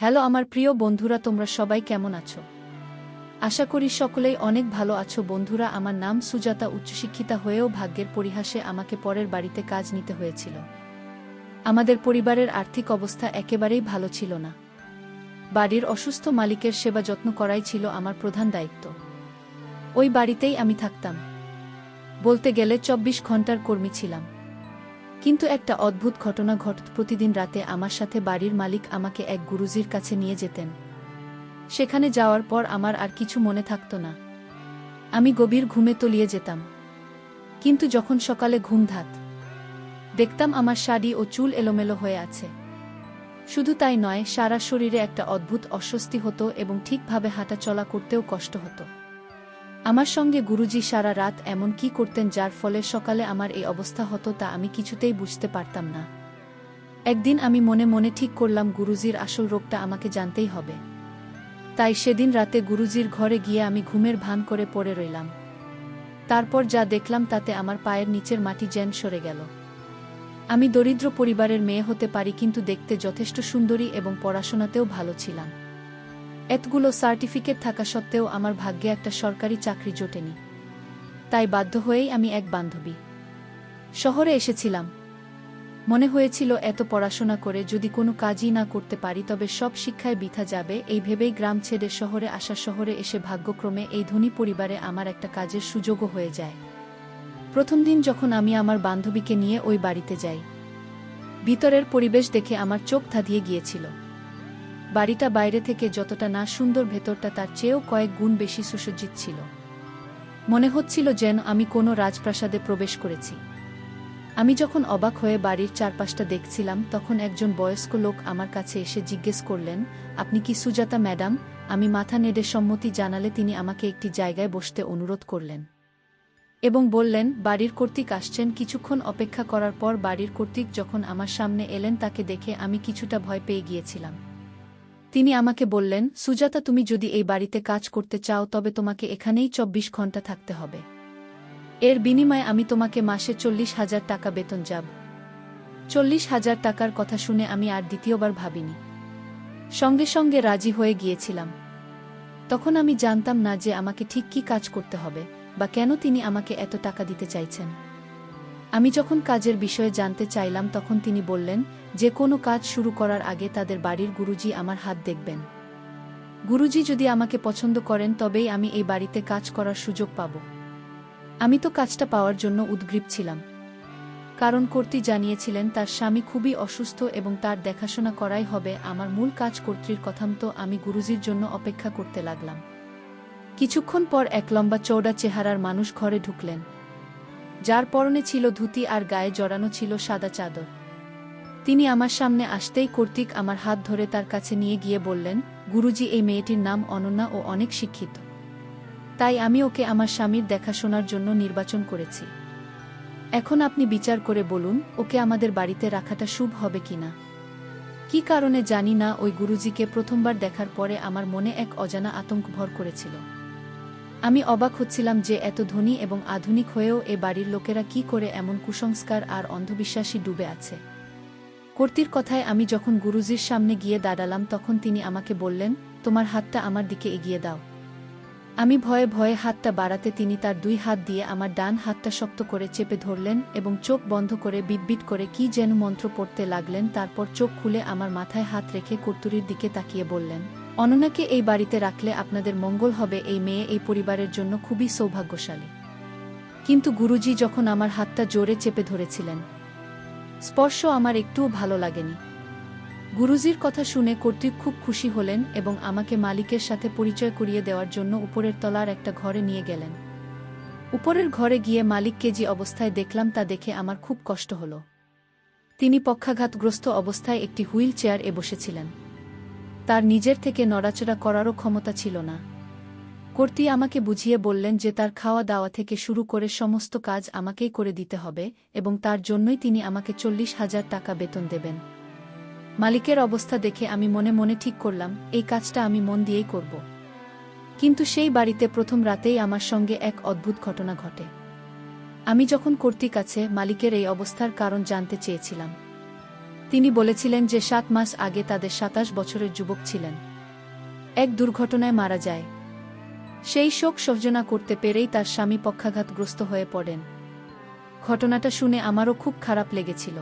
Hello আমার প্রিয় বন্ধুরা, তোমরা সবাই কেমন আছো? আশা করি সকলেই অনেক ভালো আছো। বন্ধুরা, আমার নাম সুজাতা। উচ্চশিক্ষিতা হয়েও ভাগ্যের পরিহাসে আমাকে পরের বাড়িতে কাজ নিতে হয়েছিল। আমাদের পরিবারের আর্থিক অবস্থা একেবারেই ভালো ছিল না। বাড়ির অসুস্থ মালিকের সেবা যত্ন করাই ছিল আমার প্রধান দায়িত্ব। ওই বাড়িতেই আমি থাকতাম। বলতে গেলে ২৪ ঘন্টার কর্মী ছিলাম। কিন্তু একটা অদ্ভুত ঘটনা ঘটত। প্রতিদিন রাতে আমার সাথে বাড়ির মালিক আমাকে এক গুরুজির কাছে নিয়ে যেতেন। সেখানে যাওয়ার পর আমার আর কিছু মনে থাকত না। আমি গভীর ঘুমে তলিয়ে যেতাম। কিন্তু যখন সকালে ঘুম দেখতাম আমার শাড়ি ও চুল এলোমেলো হয়ে আছে। শুধু তাই নয়, সারা শরীরে একটা অদ্ভুত অস্বস্তি হতো এবং ঠিকভাবে হাঁটা চলা করতেও কষ্ট হতো। আমার সঙ্গে গুরুজি সারা রাত এমন কি করতেন যার ফলে সকালে আমার এই অবস্থা হতো তা আমি কিছুতেই বুঝতে পারতাম না। একদিন আমি মনে মনে ঠিক করলাম গুরুজির আসল রোগটা আমাকে জানতেই হবে। তাই সেদিন রাতে গুরুজির ঘরে গিয়ে আমি ঘুমের ভান করে পড়ে রইলাম। তারপর যা দেখলাম তাতে আমার পায়ের নিচের মাটি যেন সরে গেল। আমি দরিদ্র পরিবারের মেয়ে হতে পারি, কিন্তু দেখতে যথেষ্ট সুন্দরী এবং পড়াশোনাতেও ভালো ছিলাম। এতগুলো সার্টিফিকেট থাকা সত্ত্বেও আমার ভাগ্যে একটা সরকারি চাকরি জোটেনি। তাই বাধ্য হয়েই আমি এক বান্ধবী শহরে এসেছিলাম। মনে হয়েছিল এত পড়াশোনা করে যদি কোনো কাজই না করতে পারি তবে সব শিক্ষায় বৃথা যাবে। এই ভেবেই গ্রাম ছেড়ে শহরে আসা। শহরে এসে ভাগ্যক্রমে এই ধনী পরিবারে আমার একটা কাজের সুযোগও হয়ে যায়। প্রথম দিন যখন আমি আমার বান্ধবীকে নিয়ে ওই বাড়িতে যাই, ভিতরের পরিবেশ দেখে আমার চোখ ধাঁধিয়ে গিয়েছিল। বাড়িটা বাইরে থেকে যতটা না সুন্দর, ভেতরটা তার চেয়েও কয়েক গুণ বেশি সুসজ্জিত ছিল। মনে হচ্ছিল যেন আমি কোনো রাজপ্রাসাদে প্রবেশ করেছি। আমি যখন অবাক হয়ে বাড়ির চারপাশটা দেখছিলাম, তখন একজন বয়স্ক লোক আমার কাছে এসে জিজ্ঞেস করলেন, আপনি কি সুজাতা ম্যাডাম? আমি মাথা নেড়ে সম্মতি জানালে তিনি আমাকে একটি জায়গায় বসতে অনুরোধ করলেন এবং বললেন, বাড়ির কর্তৃক আসছেন। কিছুক্ষণ অপেক্ষা করার পর বাড়ির কর্তৃক যখন আমার সামনে এলেন, তাকে দেখে আমি কিছুটা ভয় পেয়ে গিয়েছিলাম। তিনি আমাকে বললেন, সুজাতা, তুমি যদি এই বাড়িতে কাজ করতে চাও তবে তোমাকে এখানেই ২৪ ঘন্টা থাকতে হবে। এর বিনিময়ে আমি তোমাকে মাসে ৪০,০০০ টাকা বেতন যাব। ৪০,০০০ টাকার কথা শুনে আমি আর দ্বিতীয়বার ভাবিনি। সঙ্গে সঙ্গে রাজি হয়ে গিয়েছিলাম। তখন আমি জানতাম না যে আমাকে ঠিক কী কাজ করতে হবে বা কেন তিনি আমাকে এত টাকা দিতে চাইছেন। আমি যখন কাজের বিষয়ে জানতে চাইলাম তখন তিনি বললেন, যে কোনো কাজ শুরু করার আগে তাদের বাড়ির গুরুজি আমার হাত দেখবেন। গুরুজি যদি আমাকে পছন্দ করেন তবেই আমি এই বাড়িতে কাজ করার সুযোগ পাব। আমি তো কাজটা পাওয়ার জন্য উদ্গ্রীব ছিলাম, কারণ কর্ত্রী জানিয়েছিলেন তার স্বামী খুবই অসুস্থ এবং তার দেখাশোনা করাই হবে আমার মূল কাজ। কর্ত্রীর কথামতো আমি গুরুজির জন্য অপেক্ষা করতে লাগলাম। কিছুক্ষণ পর এক লম্বা চৌড়া চেহারার মানুষ ঘরে ঢুকলেন, যার পরনে ছিল ধুতি আর গায়ে জড়ানো ছিল সাদা চাদর। তিনি আমার সামনে আসতেই কর্তৃক আমার হাত ধরে তার কাছে নিয়ে গিয়ে বললেন, গুরুজি, এই মেয়েটির নাম অনন্যা, ও অনেক শিক্ষিত। তাই আমি ওকে আমার স্বামীর দেখাশোনার জন্য নির্বাচন করেছি। এখন আপনি বিচার করে বলুন, ওকে আমাদের বাড়িতে রাখাটা শুভ হবে কিনা। কি কারণে জানি না, ওই গুরুজিকে প্রথমবার দেখার পরে আমার মনে এক অজানা আতঙ্ক ভর করেছিল। আমি অবাক হচ্ছিলাম যে এত ধনী এবং আধুনিক হয়েও এ বাড়ির লোকেরা কি করে এমন কুসংস্কার আর অন্ধবিশ্বাসী ডুবে আছে। কর্ত্রীর কথায় আমি যখন গুরুজির সামনে গিয়ে দাঁড়ালাম তখন তিনি আমাকে বললেন, তোমার হাতটা আমার দিকে এগিয়ে দাও। আমি ভয়ে ভয়ে হাতটা বাড়াতে তিনি তার ২ হাত দিয়ে আমার ডান হাতটা শক্ত করে চেপে ধরলেন এবং চোখ বন্ধ করে বিটবিট করে কি যেন মন্ত্র পড়তে লাগলেন। তারপর চোখ খুলে আমার মাথায় হাত রেখে কর্ত্রীর দিকে তাকিয়ে বললেন, অনন্যাকে এই বাড়িতে রাখলে আপনাদের মঙ্গল হবে। এই মেয়ে এই পরিবারের জন্য খুবই সৌভাগ্যশালী। কিন্তু গুরুজি যখন আমার হাতটা জোরে চেপে ধরেছিলেন, স্পর্শ আমার একটুও ভালো লাগেনি। গুরুজির কথা শুনে কর্তৃক খুব খুশি হলেন এবং আমাকে মালিকের সাথে পরিচয় করিয়ে দেওয়ার জন্য উপরের তলার একটা ঘরে নিয়ে গেলেন। উপরের ঘরে গিয়ে মালিককে যে অবস্থায় দেখলাম তা দেখে আমার খুব কষ্ট হল। তিনি পক্ষাঘাতগ্রস্ত অবস্থায় একটি হুইল চেয়ার এ বসেছিলেন। তার নিজের থেকে নড়াচড়া করারও ক্ষমতা ছিল না। কর্ত্রী আমাকে বুঝিয়ে বললেন যে তার খাওয়া দাওয়া থেকে শুরু করে সমস্ত কাজ আমাকেই করে দিতে হবে এবং তার জন্যই তিনি আমাকে ৪০,০০০ টাকা বেতন দেবেন। মালিকের অবস্থা দেখে আমি মনে মনে ঠিক করলাম, এই কাজটা আমি মন দিয়েই করব। কিন্তু সেই বাড়িতে প্রথম রাতেই আমার সঙ্গে এক অদ্ভুত ঘটনা ঘটে। আমি যখন কর্ত্রীর কাছে মালিকের এই অবস্থার কারণ জানতে চেয়েছিলাম, তিনি বলেছিলেন যে 7 মাস আগে তাদের 27 বছরের যুবক ছিলেন এক দুর্ঘটনায় মারা যায়। সেই শোক সহ্য করতে পেরেই তার স্বামী পক্ষাঘাতগ্রস্ত হয়ে পড়েন। ঘটনাটা শুনে আমারও খুব খারাপ লেগেছিল।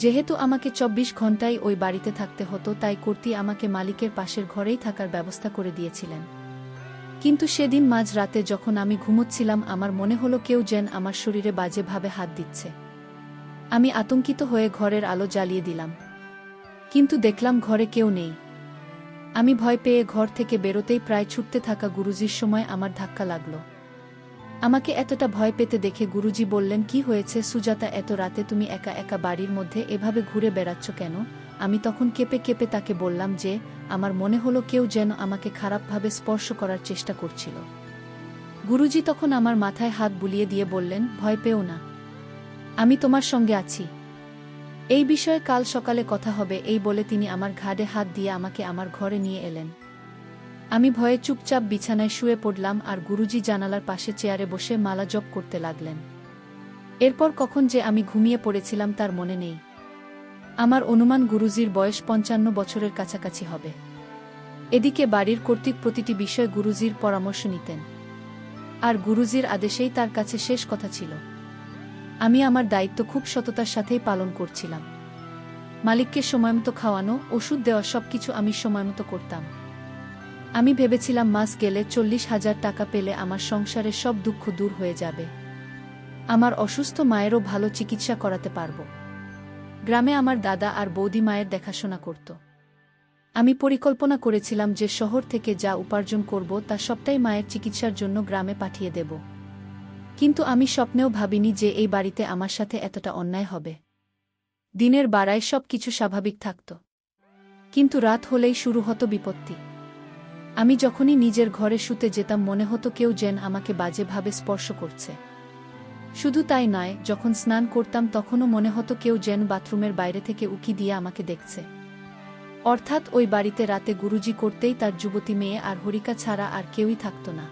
যেহেতু আমাকে 24 ঘন্টাই ওই বাড়িতে থাকতে হতো, তাই কর্ত্রী আমাকে মালিকের পাশের ঘরেই থাকার ব্যবস্থা করে দিয়েছিলেন। কিন্তু সেদিন মাঝ রাতে যখন আমি ঘুমোচ্ছিলাম, আমার মনে হলো কেউ যেন আমার শরীরে বাজেভাবে হাত দিচ্ছে। আমি আতঙ্কিত হয়ে ঘরের আলো জ্বালিয়ে দিলাম, কিন্তু দেখলাম ঘরে কেউ নেই। আমি ভয় পেয়ে ঘর থেকে বেরোতেই প্রায় ছুটতে থাকা গুরুজির সময় আমার ধাক্কা লাগলো। আমাকে এতটা ভয় পেতে দেখে গুরুজি বললেন, কি হয়েছে সুজাতা, এত রাতে তুমি একা একা বাড়ির মধ্যে এভাবে ঘুরে বেড়াচ্ছ কেন? আমি তখন কেঁপে কেঁপে তাকে বললাম যে আমার মনে হলো কেউ যেন আমাকে খারাপভাবে স্পর্শ করার চেষ্টা করছিল। গুরুজি তখন আমার মাথায় হাত বুলিয়ে দিয়ে বললেন, ভয় পেও না, আমি তোমার সঙ্গে আছি। এই বিষয়ে কাল সকালে কথা হবে। এই বলে তিনি আমার ঘাড়ে হাত দিয়ে আমাকে আমার ঘরে নিয়ে এলেন। আমি ভয়ে চুপচাপ বিছানায় শুয়ে পড়লাম, আর গুরুজি জানালার পাশে চেয়ারে বসে মালা জপ করতে লাগলেন। এরপর কখন যে আমি ঘুমিয়ে পড়েছিলাম তার মনে নেই। আমার অনুমান গুরুজির বয়স 55 বছরের কাছাকাছি হবে। এদিকে বাড়ির কর্তৃক প্রতিটি বিষয়ে গুরুজির পরামর্শ নিতেন, আর গুরুজির আদেশেই তার কাছে শেষ কথা ছিল। আমি আমার দায়িত্ব খুব সততার সাথেই পালন করছিলাম। মালিককে সময়মতো খাওয়ানো, ওষুধ দেওয়া, সবকিছু আমি সময়মতো করতাম। আমি ভেবেছিলাম মাস গেলে 40,000 টাকা পেলে আমার সংসারের সব দুঃখ দূর হয়ে যাবে। আমার অসুস্থ মায়েরও ভালো চিকিৎসা করাতে পারব। গ্রামে আমার দাদা আর বৌদি মায়ের দেখাশোনা করত। আমি পরিকল্পনা করেছিলাম যে শহর থেকে যা উপার্জন করব তা সবটাই মায়ের চিকিৎসার জন্য গ্রামে পাঠিয়ে দেব। কিন্তু আমি স্বপ্নেও ভাবিনি যে এই বাড়িতে আমার সাথে এতটা অন্যায় হবে। দিনের বেলায় সব কিছু স্বাভাবিক থাকত, কিন্তু রাত হলেই শুরু হতো বিপত্তি। আমি যখনই নিজের ঘরে শুতে যেতাম, মনে হতো কেউ যেন আমাকে বাজেভাবে স্পর্শ করছে। শুধু তাই নয়, যখন স্নান করতাম তখনও মনে হতো কেউ যেন বাথরুমের বাইরে থেকে উকি দিয়ে আমাকে দেখছে। অর্থাৎ ওই বাড়িতে রাতে গুরুজি করতেই তার যুবতী মেয়ে আর হরিকা ছাড়া আর কেউই থাকত না।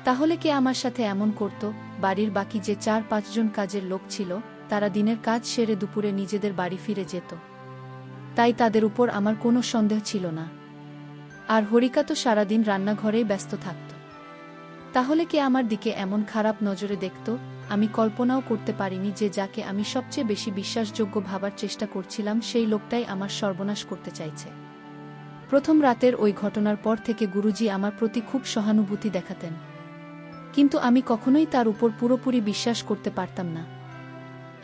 তাহলে কে আমার সাথে এমন করত? বাড়ির বাকি যে 4-5 জন কাজের লোক ছিল, তারা দিনের কাজ সেরে দুপুরে নিজেদের বাড়ি ফিরে যেত, তাই তাদের উপর আমার কোনো সন্দেহ ছিল না। আর হরিকা তো সারাদিন রান্নাঘরেই ব্যস্ত থাকত। তাহলে কে আমার দিকে এমন খারাপ নজরে দেখত? আমি কল্পনাও করতে পারিনি যে যাকে আমি সবচেয়ে বেশি বিশ্বাসযোগ্য ভাবার চেষ্টা করছিলাম, সেই লোকটাই আমার সর্বনাশ করতে চাইছে। প্রথম রাতের ওই ঘটনার পর থেকে গুরুজি আমার প্রতি খুব সহানুভূতি দেখাতেন, কিন্তু আমি কখনোই তার উপর পুরোপুরি বিশ্বাস করতে পারতাম না।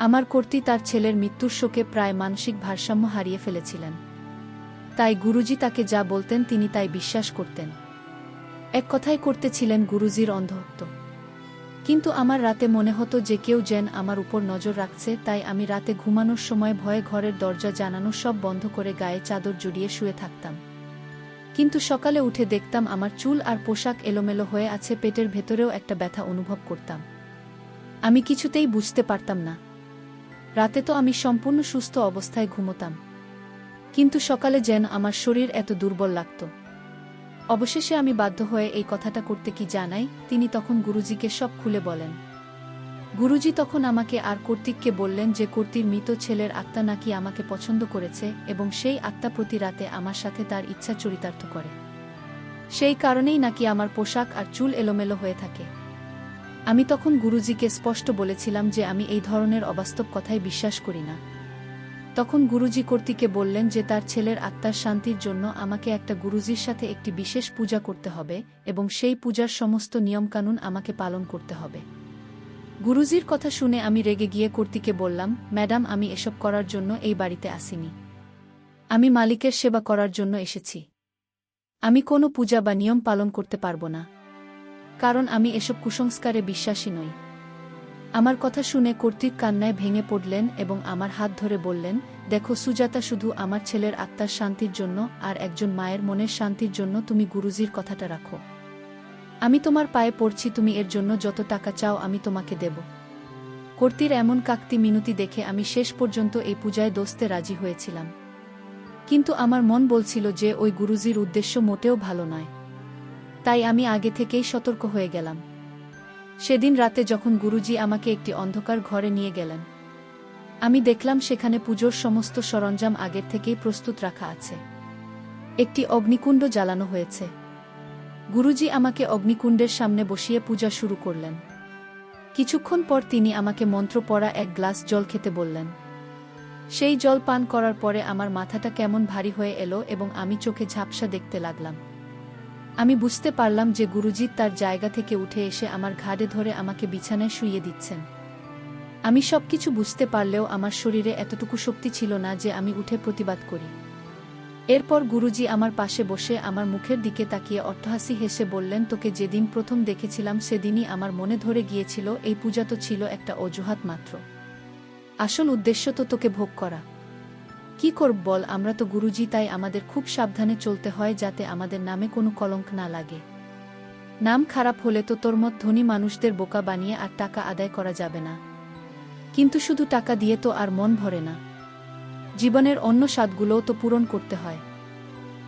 আমার কর্ত্রী তার ছেলের মৃত্যুর শোকে প্রায় মানসিক ভারসাম্য হারিয়ে ফেলেছিলেন, তাই গুরুজি তাকে যা বলতেন তিনি তাই বিশ্বাস করতেন। এক কথায় করতেছিলেন গুরুজির অন্ধত্ব। কিন্তু আমার রাতে মনে হতো যে কেউ যেন আমার উপর নজর রাখছে, তাই আমি রাতে ঘুমানোর সময় ভয়ে ঘরের দরজা জানানো সব বন্ধ করে গায়ে চাদর জড়িয়ে শুয়ে থাকতাম। কিন্তু সকালে উঠে দেখতাম আমার চুল আর পোশাক এলোমেলো হয়ে আছে, পেটের ভেতরেও একটা ব্যথা অনুভব করতাম। আমি কিছুতেই বুঝতে পারতাম না। রাতে তো আমি সম্পূর্ণ সুস্থ অবস্থায় ঘুমোতাম, কিন্তু সকালে যেন আমার শরীর এত দুর্বল লাগত। অবশেষে আমি বাধ্য হয়ে এই কথাটা করতে কি জানাই, তিনি তখন গুরুজিকে সব খুলে বলেন। গুরুজি তখন আমাকে আর কর্তৃককে বললেন যে কর্ত্রীর মৃত ছেলের আত্মা নাকি আমাকে পছন্দ করেছে, এবং সেই আত্মা প্রতি রাতে আমার সাথে তার ইচ্ছা চরিতার্থ করে। সেই কারণেই নাকি আমার পোশাক আর চুল এলোমেলো হয়ে থাকে। আমি তখন গুরুজিকে স্পষ্ট বলেছিলাম যে আমি এই ধরনের অবাস্তব কথায় বিশ্বাস করি না। তখন গুরুজি কর্তৃকে বললেন যে তার ছেলের আত্মার শান্তির জন্য আমাকে একটা গুরুজির সাথে একটি বিশেষ পূজা করতে হবে, এবং সেই পূজার সমস্ত নিয়মকানুন আমাকে পালন করতে হবে। গুরুজির কথা শুনে আমি রেগে গিয়ে কর্তৃকে বললাম, ম্যাডাম, আমি এসব করার জন্য এই বাড়িতে আসিনি। আমি মালিকের সেবা করার জন্য এসেছি। আমি কোনো পূজা বা নিয়ম পালন করতে পারবো না, কারণ আমি এসব কুসংস্কারে বিশ্বাসী নই। আমার কথা শুনে কর্তৃক কান্নায় ভেঙে পড়লেন এবং আমার হাত ধরে বললেন, দেখো সুজাতা, শুধু আমার ছেলের আত্মার শান্তির জন্য আর একজন মায়ের মনের শান্তির জন্য তুমি গুরুজির কথাটা রাখো। আমি তোমার পায়ে পড়ছি, তুমি এর জন্য যত টাকা চাও আমি তোমাকে দেব। কর্তৃর এমন কাকতি মিনতি দেখে আমি শেষ পর্যন্ত এই পূজায় দোস্তে রাজি হয়েছিলাম। কিন্তু আমার মন বলছিল যে ওই গুরুজির উদ্দেশ্য মোটেও ভালো নয়, তাই আমি আগে থেকেই সতর্ক হয়ে গেলাম। সেদিন রাতে যখন গুরুজি আমাকে একটি অন্ধকার ঘরে নিয়ে গেলেন, আমি দেখলাম সেখানে পুজোর সমস্ত সরঞ্জাম আগের থেকেই প্রস্তুত রাখা আছে। একটি অগ্নিকুণ্ড জ্বালানো হয়েছে। গুরুজি আমাকে অগ্নিকুণ্ডের সামনে বসিয়ে পূজা শুরু করলেন। কিছুক্ষণ পর তিনি আমাকে মন্ত্র পড়া এক গ্লাস জল খেতে বললেন। সেই জল পান করার পরে আমার মাথাটা কেমন ভারী হয়ে এলো এবং আমি চোখে ঝাপসা দেখতে লাগলাম। আমি বুঝতে পারলাম যে গুরুজি তার জায়গা থেকে উঠে এসে আমার ঘাড়ে ধরে আমাকে বিছানায় শুইয়ে দিচ্ছেন। আমি সবকিছু বুঝতে পারলেও আমার শরীরে এতটুকু শক্তি ছিল না যে আমি উঠে প্রতিবাদ করি। এরপর গুরুজি আমার পাশে বসে আমার মুখের দিকে তাকিয়ে অট্টহাসি হেসে বললেন, তোকে যেদিন প্রথম দেখেছিলাম সেদিনই আমার মনে ধরে গিয়েছিল এই পূজা তো ছিল একটা অজুহাত মাত্র। আসল উদ্দেশ্য তো তোকে ভোগ করা। কি করব বল, আমরা তো গুরুজি, তাই আমাদের খুব সাবধানে চলতে হয় যাতে আমাদের নামে কোনো কলঙ্ক না লাগে। নাম খারাপ হলে তো তোর মত ধনী মানুষদের বোকা বানিয়ে আর টাকা আদায় করা যাবে না। কিন্তু শুধু টাকা দিয়ে তো আর মন ভরে না। জীবনের অন্য স্বাদগুলোও তো পূরণ করতে হয়,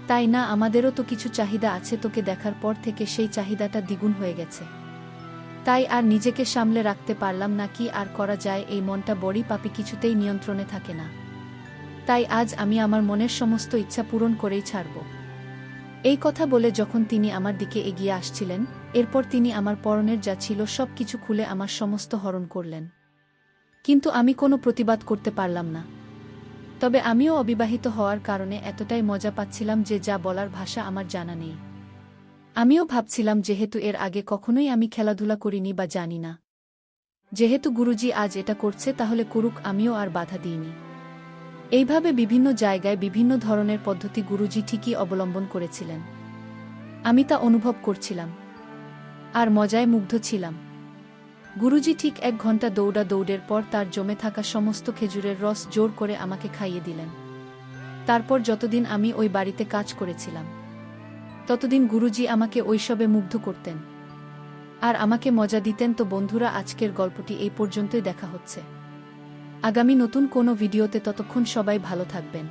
তাই না? আমাদেরও তো কিছু চাহিদা আছে। তোকে দেখার পর থেকে সেই চাহিদাটা দ্বিগুণ হয়ে গেছে। তাই আর নিজেকে সামলে রাখতে পারলাম না। কি আর করা যায়, এই মনটা বড়ই পাপী, কিছুতেই নিয়ন্ত্রণে থাকে না। তাই আজ আমি আমার মনের সমস্ত ইচ্ছা পূরণ করেই ছাড়ব। এই কথা বলে যখন তিনি আমার দিকে এগিয়ে আসছিলেন, এরপর তিনি আমার পরনের যা ছিল সব কিছু খুলে আমার সমস্ত হরণ করলেন। কিন্তু আমি কোনো প্রতিবাদ করতে পারলাম না। তবে আমিও অবিবাহিত হওয়ার কারণে এতটাই মজা পাচ্ছিলাম যে যা বলার ভাষা আমার জানা নেই। আমিও ভাবছিলাম, যেহেতু এর আগে কখনোই আমি খেলাধুলা করিনি বা জানি না, যেহেতু গুরুজি আজ এটা করছে তাহলে করুক, আমিও আর বাধা দিইনি। এইভাবে বিভিন্ন জায়গায় বিভিন্ন ধরনের পদ্ধতি গুরুজি ঠিকই অবলম্বন করেছিলেন। আমি তা অনুভব করছিলাম আর মজায় মুগ্ধ ছিলাম। গুরুজি ঠিক 1 ঘন্টা দৌড়ের পর তার জমে থাকা সমস্ত খেজুরের রস জোর করে আমাকে খাইয়ে দিলেন। তারপর যতদিন আমি ওই বাড়িতে কাজ করেছিলাম ততদিন গুরুজি আমাকে ওইসবে মুগ্ধ করতেন আর আমাকে মজা দিতেন। তো বন্ধুরা, আজকের গল্পটি এই পর্যন্তই। দেখা হচ্ছে আগামী নতুন কোনো ভিডিওতে। ততক্ষণ সবাই ভালো থাকবেন।